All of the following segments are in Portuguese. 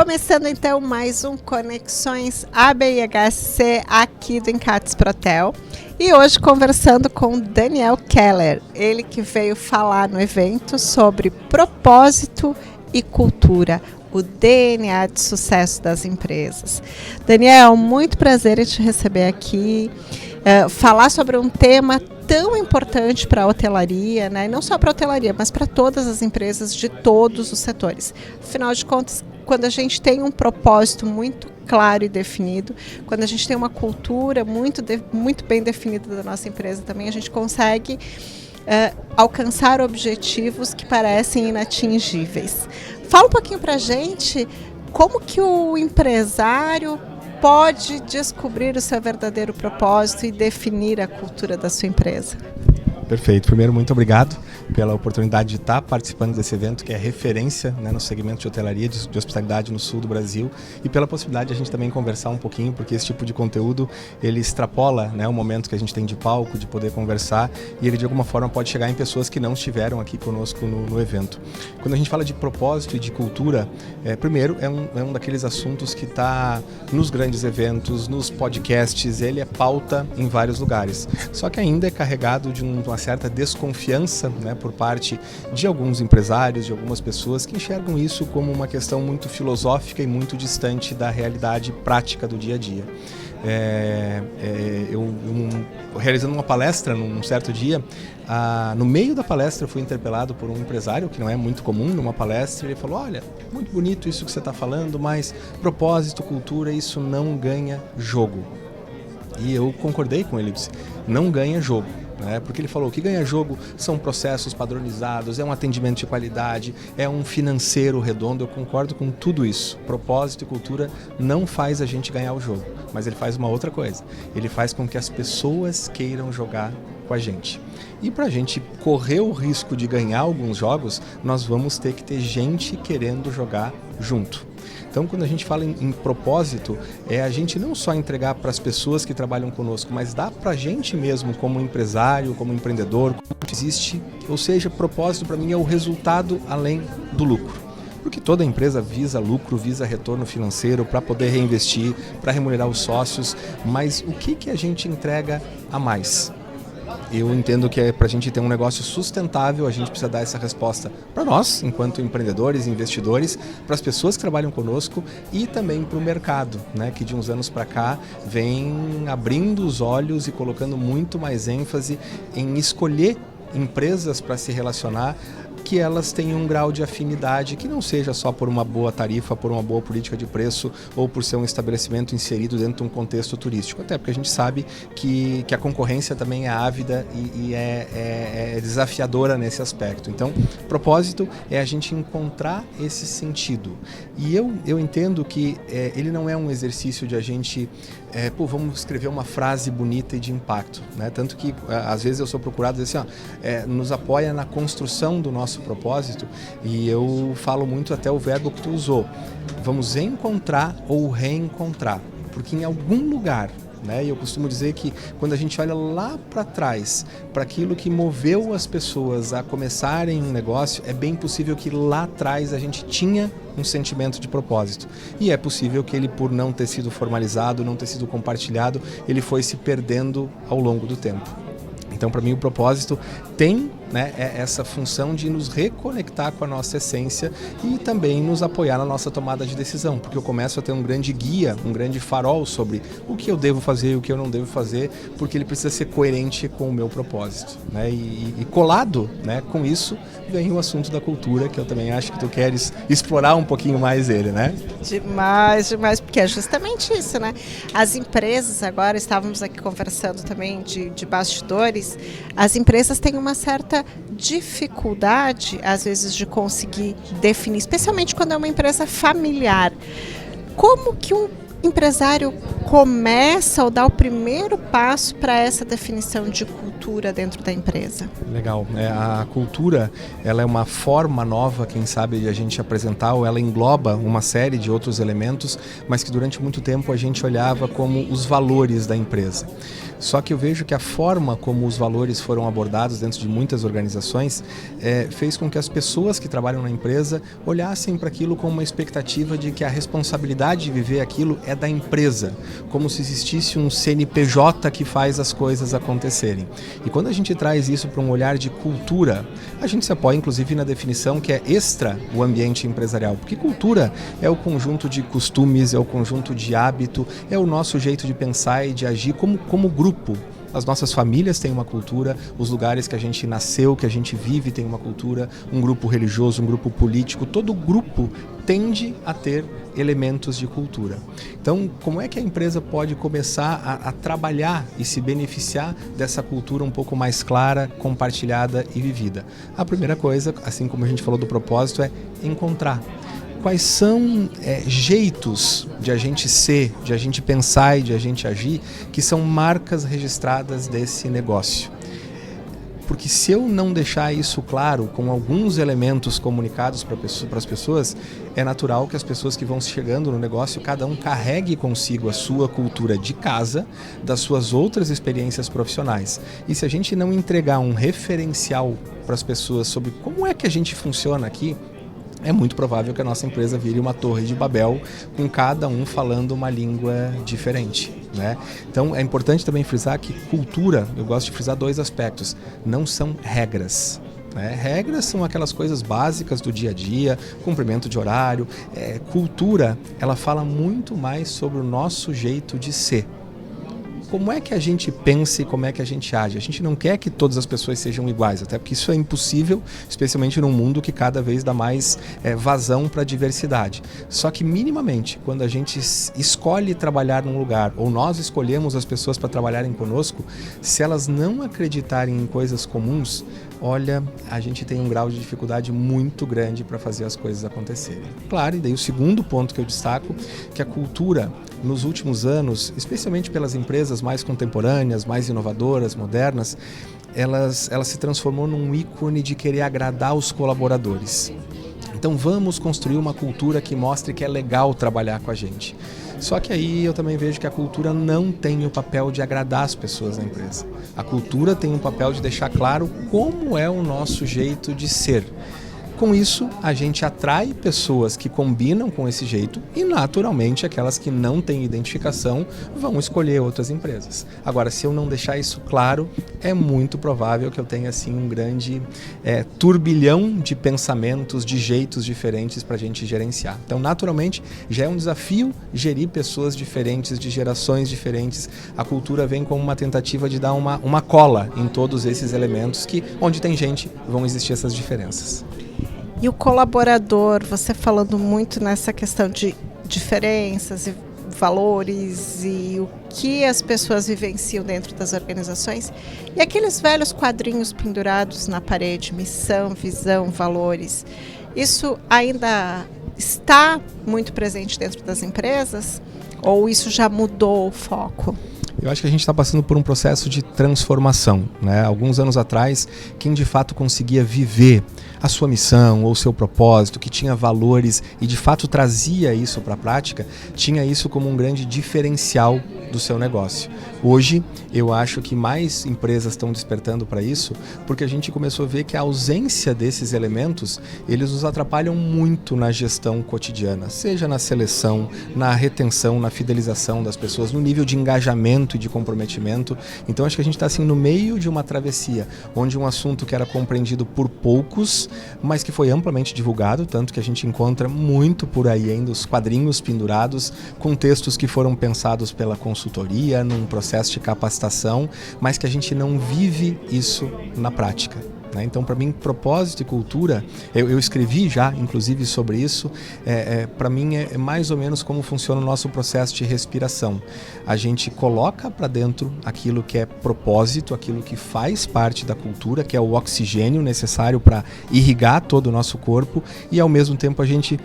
Começando então mais um Conexões ABIHC aqui do Encates Protel. E hoje conversando com Daniel Keller, ele que veio falar no evento sobre propósito e cultura, o DNA de sucesso das empresas. Daniel, muito prazer em te receber aqui, falar sobre um tema tão importante para a hotelaria, né? E não só para a hotelaria, mas para todas as empresas de todos os setores. Afinal de contas, quando a gente tem um propósito muito claro e definido, quando a gente tem uma cultura muito bem definida da nossa empresa também, a gente consegue alcançar objetivos que parecem inatingíveis. Fala um pouquinho para a gente como que o empresário pode descobrir o seu verdadeiro propósito e definir a cultura da sua empresa. Perfeito. Primeiro, muito obrigado pela oportunidade de estar participando desse evento, que é referência, né, no segmento de hotelaria, de hospitalidade no sul do Brasil, e pela possibilidade de a gente também conversar um pouquinho, porque esse tipo de conteúdo, ele extrapola, né, o momento que a gente tem de palco, de poder conversar, e ele de alguma forma pode chegar em pessoas que não estiveram aqui conosco no evento. Quando a gente fala de propósito e de cultura, primeiro, é um daqueles assuntos que está nos grandes eventos, nos podcasts, ele é pauta em vários lugares, só que ainda é carregado de uma certa desconfiança, né, por parte de alguns empresários, de algumas pessoas que enxergam isso como uma questão muito filosófica e muito distante da realidade prática do dia a dia. Realizando uma palestra num certo dia, no meio da palestra eu fui interpelado por um empresário, que não é muito comum numa palestra, e ele falou: olha, muito bonito isso que você está falando, mas propósito, cultura, isso não ganha jogo. E eu concordei com ele, disse, não ganha jogo. Porque ele falou que ganha jogo são processos padronizados, é um atendimento de qualidade, é um financeiro redondo. Eu concordo com tudo isso. Propósito e cultura não faz a gente ganhar o jogo, mas ele faz uma outra coisa. Ele faz com que as pessoas queiram jogar com a gente. E para a gente correr o risco de ganhar alguns jogos, nós vamos ter que ter gente querendo jogar junto. Então, quando a gente fala em propósito, é a gente não só entregar para as pessoas que trabalham conosco, mas dá para a gente mesmo, como empresário, como empreendedor, como existe. Ou seja, propósito para mim é o resultado além do lucro. Porque toda empresa visa lucro, visa retorno financeiro para poder reinvestir, para remunerar os sócios, mas o que a gente entrega a mais? Eu entendo que para a gente ter um negócio sustentável, a gente precisa dar essa resposta para nós, enquanto empreendedores, investidores, para as pessoas que trabalham conosco e também para o mercado, né, que de uns anos para cá vem abrindo os olhos e colocando muito mais ênfase em escolher empresas para se relacionar, que elas tenham um grau de afinidade que não seja só por uma boa tarifa, por uma boa política de preço ou por ser um estabelecimento inserido dentro de um contexto turístico. Até porque a gente sabe que a concorrência também é ávida e é desafiadora nesse aspecto. Então, propósito é a gente encontrar esse sentido. E eu entendo que ele não é um exercício de a gente, vamos escrever uma frase bonita e de impacto, né? Tanto que às vezes eu sou procurado dizer assim, nos apoia na construção do nosso propósito, e eu falo muito até o verbo que tu usou, vamos encontrar ou reencontrar, porque em algum lugar, né, e eu costumo dizer que quando a gente olha lá para trás, para aquilo que moveu as pessoas a começarem um negócio, é bem possível que lá atrás a gente tinha um sentimento de propósito, e é possível que ele, por não ter sido formalizado, não ter sido compartilhado, ele foi se perdendo ao longo do tempo. Então, para mim, o propósito tem, né, essa função de nos reconectar com a nossa essência e também nos apoiar na nossa tomada de decisão, porque eu começo a ter um grande guia, um grande farol sobre o que eu devo fazer e o que eu não devo fazer, porque ele precisa ser coerente com o meu propósito, né? E colado, né, com isso vem o assunto da cultura, que eu também acho que tu queres explorar um pouquinho mais ele, né? Demais, porque é justamente isso, né? As empresas, agora estávamos aqui conversando também de bastidores, as empresas têm uma certa dificuldade, às vezes, de conseguir definir, especialmente quando é uma empresa familiar. Como que um empresário começa ou dá o primeiro passo para essa definição de cultura dentro da empresa? Legal. A cultura, ela é uma forma nova, quem sabe, de a gente apresentar, ou ela engloba uma série de outros elementos, mas que durante muito tempo a gente olhava como os valores da empresa. Só que eu vejo que a forma como os valores foram abordados dentro de muitas organizações fez com que as pessoas que trabalham na empresa olhassem para aquilo com uma expectativa de que a responsabilidade de viver aquilo é da empresa, como se existisse um CNPJ que faz as coisas acontecerem. E quando a gente traz isso para um olhar de cultura, a gente se apoia inclusive na definição que é extra o ambiente empresarial, porque cultura é o conjunto de costumes, é o conjunto de hábito, é o nosso jeito de pensar e de agir como grupo. As nossas famílias têm uma cultura, os lugares que a gente nasceu, que a gente vive tem uma cultura, um grupo religioso, um grupo político, todo grupo tende a ter elementos de cultura. Então, como é que a empresa pode começar a trabalhar e se beneficiar dessa cultura um pouco mais clara, compartilhada e vivida? A primeira coisa, assim como a gente falou do propósito, é encontrar. Quais são jeitos de a gente ser, de a gente pensar e de a gente agir, que são marcas registradas desse negócio? Porque se eu não deixar isso claro, com alguns elementos comunicados para as pessoas, é natural que as pessoas que vão chegando no negócio, cada um carregue consigo a sua cultura de casa, das suas outras experiências profissionais. E se a gente não entregar um referencial para as pessoas sobre como é que a gente funciona aqui, é muito provável que a nossa empresa vire uma torre de Babel, com cada um falando uma língua diferente, né? Então é importante também frisar que cultura, eu gosto de frisar dois aspectos, não são regras. Regras são aquelas coisas básicas do dia a dia, cumprimento de horário. Cultura, ela fala muito mais sobre o nosso jeito de ser. Como é que a gente pensa e como é que a gente age? A gente não quer que todas as pessoas sejam iguais, até porque isso é impossível, especialmente num mundo que cada vez dá mais vazão para a diversidade. Só que minimamente, quando a gente escolhe trabalhar num lugar, ou nós escolhemos as pessoas para trabalharem conosco, se elas não acreditarem em coisas comuns, olha, a gente tem um grau de dificuldade muito grande para fazer as coisas acontecerem. Claro, e daí o segundo ponto que eu destaco, que a cultura, nos últimos anos, especialmente pelas empresas mais contemporâneas, mais inovadoras, modernas, elas se transformou num ícone de querer agradar os colaboradores. Então vamos construir uma cultura que mostre que é legal trabalhar com a gente. Só que aí eu também vejo que a cultura não tem o papel de agradar as pessoas na empresa. A cultura tem o papel de deixar claro como é o nosso jeito de ser. Com isso, a gente atrai pessoas que combinam com esse jeito e, naturalmente, aquelas que não têm identificação vão escolher outras empresas. Agora, se eu não deixar isso claro, é muito provável que eu tenha assim, um grande turbilhão de pensamentos, de jeitos diferentes para a gente gerenciar. Então, naturalmente, já é um desafio gerir pessoas diferentes, de gerações diferentes. A cultura vem como uma tentativa de dar uma cola em todos esses elementos que, onde tem gente, vão existir essas diferenças. E o colaborador, você falando muito nessa questão de diferenças e valores e o que as pessoas vivenciam dentro das organizações, e aqueles velhos quadrinhos pendurados na parede, missão, visão, valores, isso ainda está muito presente dentro das empresas ou isso já mudou o foco? Eu acho que a gente está passando por um processo de transformação, né? Alguns anos atrás, quem de fato conseguia viver a sua missão ou o seu propósito, que tinha valores e de fato trazia isso para a prática, tinha isso como um grande diferencial do seu negócio. Hoje, eu acho que mais empresas estão despertando para isso, porque a gente começou a ver que a ausência desses elementos, eles nos atrapalham muito na gestão cotidiana, seja na seleção, na retenção, na fidelização das pessoas, no nível de engajamento e de comprometimento. Então, acho que a gente está assim no meio de uma travessia, onde um assunto que era compreendido por poucos, mas que foi amplamente divulgado, tanto que a gente encontra muito por aí ainda os quadrinhos pendurados, com textos que foram pensados pela consultoria, num processo de capacitação, mas que a gente não vive isso na prática. né? Então, para mim, propósito e cultura, eu escrevi já, inclusive, sobre isso, para mim é mais ou menos como funciona o nosso processo de respiração. A gente coloca para dentro aquilo que é propósito, aquilo que faz parte da cultura, que é o oxigênio necessário para irrigar todo o nosso corpo, e ao mesmo tempo a gente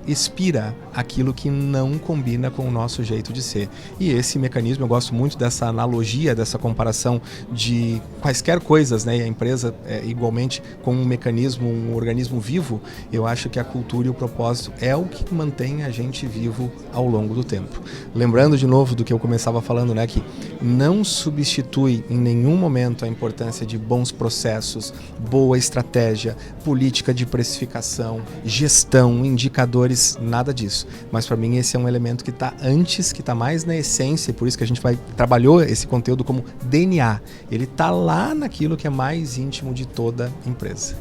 expira aquilo que não combina com o nosso jeito de ser. E esse mecanismo, eu gosto muito dessa analogia, dessa comparação de quaisquer coisas, né? E a empresa igualmente com um mecanismo, um organismo vivo. Eu acho que a cultura e o propósito é o que mantém a gente vivo ao longo do tempo. Lembrando de novo do que eu começava falando, né? Que não substitui em nenhum momento a importância de bons processos, boa estratégia, política de precificação, gestão, indicadores, nada disso. Mas para mim esse é um elemento que está antes, que está mais na essência, e por isso que a gente trabalhou esse conteúdo como DNA. Ele está lá naquilo que é mais íntimo de toda empresa.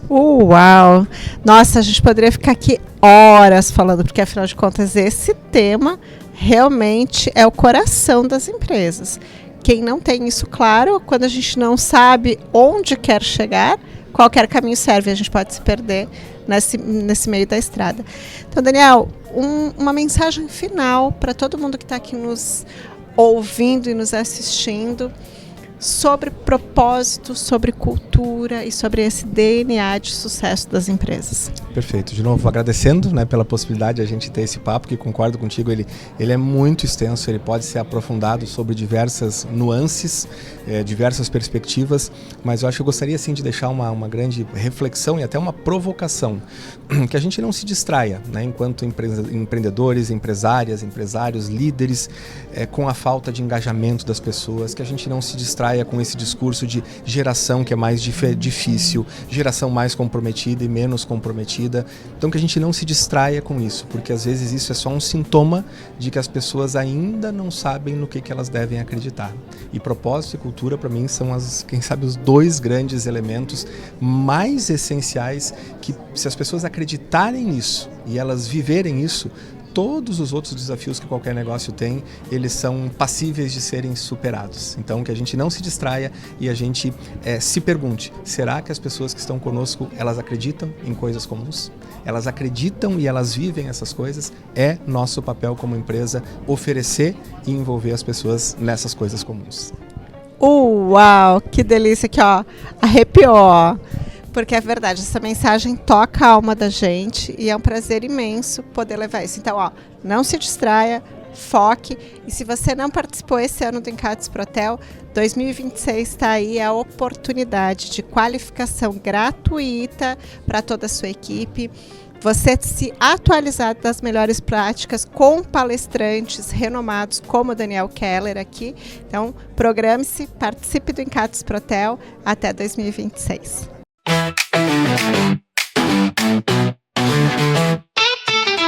Uau! Nossa, a gente poderia ficar aqui horas falando, porque afinal de contas esse tema realmente é o coração das empresas. Quem não tem isso claro, quando a gente não sabe onde quer chegar, qualquer caminho serve, a gente pode se perder nesse meio da estrada. Então, Daniel, uma mensagem final para todo mundo que está aqui nos ouvindo e nos assistindo sobre propósito, sobre cultura e sobre esse DNA de sucesso das empresas. Perfeito. De novo, agradecendo, né, pela possibilidade de a gente ter esse papo, que concordo contigo, ele é muito extenso, ele pode ser aprofundado sobre diversas nuances, diversas perspectivas, mas eu acho que eu gostaria sim de deixar uma grande reflexão e até uma provocação, que a gente não se distraia, né, enquanto empreendedores, empresárias, empresários, líderes, com a falta de engajamento das pessoas, que a gente não se distraia com esse discurso de geração que é mais difícil, geração mais comprometida e menos comprometida. Então que a gente não se distraia com isso, porque às vezes isso é só um sintoma de que as pessoas ainda não sabem no que elas devem acreditar. E propósito e cultura, para mim, são quem sabe, os dois grandes elementos mais essenciais que, se as pessoas acreditarem nisso e elas viverem isso, todos os outros desafios que qualquer negócio tem, eles são passíveis de serem superados. Então, que a gente não se distraia e a gente se pergunte, será que as pessoas que estão conosco, elas acreditam em coisas comuns? Elas acreditam e elas vivem essas coisas? É nosso papel como empresa oferecer e envolver as pessoas nessas coisas comuns. Uau, que delícia aqui, ó. Arrepiou. Porque é verdade, essa mensagem toca a alma da gente e é um prazer imenso poder levar isso. Então, ó, não se distraia, foque. E se você não participou esse ano do Encates Protel, 2026 está aí a oportunidade de qualificação gratuita para toda a sua equipe. Você se atualizar das melhores práticas com palestrantes renomados como o Daniel Keller aqui. Então, programe-se, participe do Encates Protel até 2026.